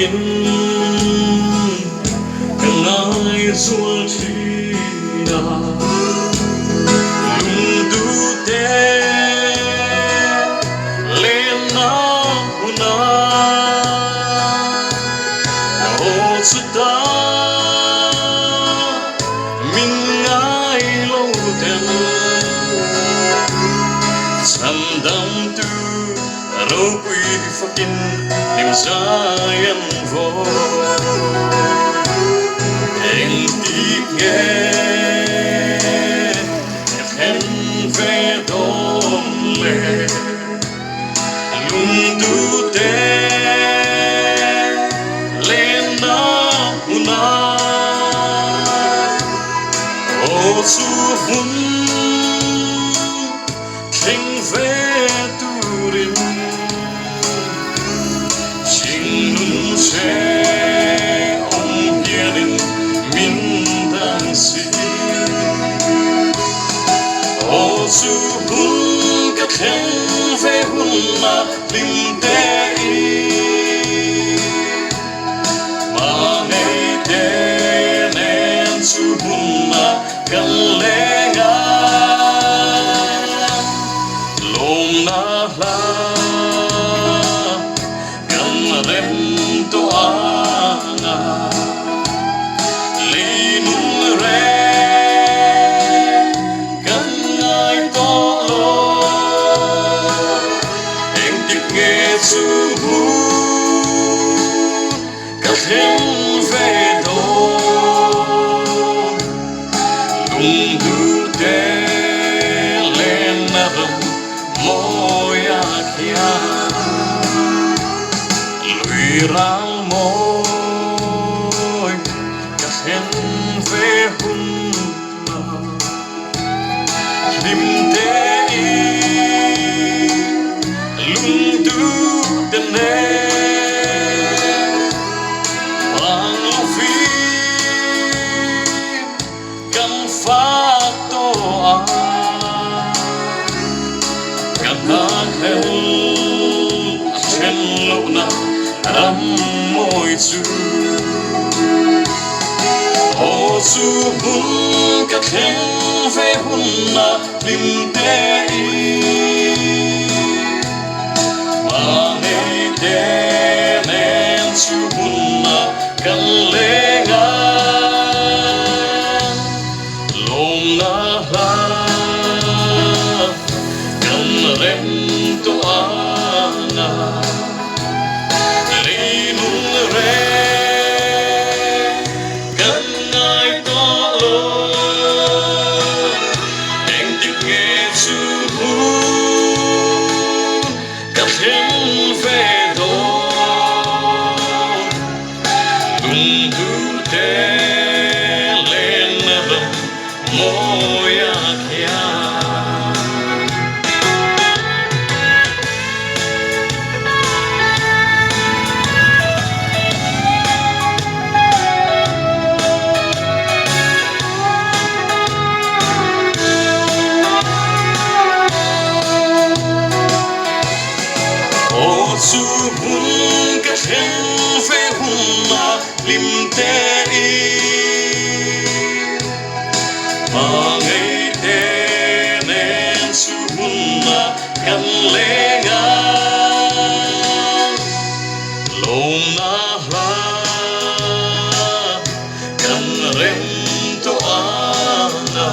in càng ai ruột chi na lung du te lên na una ô su ta mình ai lâu ten sam dam tu rô quy fakin lim zayan vo em ti nghe em về đom lệ lung tu te lên na una ô su hun keng về tu rin ching nun se om pierin min dan si ô su hun ka keng về hun na lim te i ma nei te nen su hun na kan le nga lom na la kan rem to anga li nun re kan ngai to lo eng tik nge su hu ka khen ve do lung du te lên na moya kia lùi rang môi cả khen về hun na lim te i lung du den ne bang phi gan fa to a na theo trên lâu na đắm môi chu ô su hun cả khen về hun na lim te i ma nei te nen su hun na kan le nga lom na la rem to ana li nun re kan ngai to lo eng tik nge su hu ka khen ve do lung du te lên na moya kia su hun ka khen ve hun na lim te i ma ngei te nen su hun na kan le nga lom na la kan rem to ana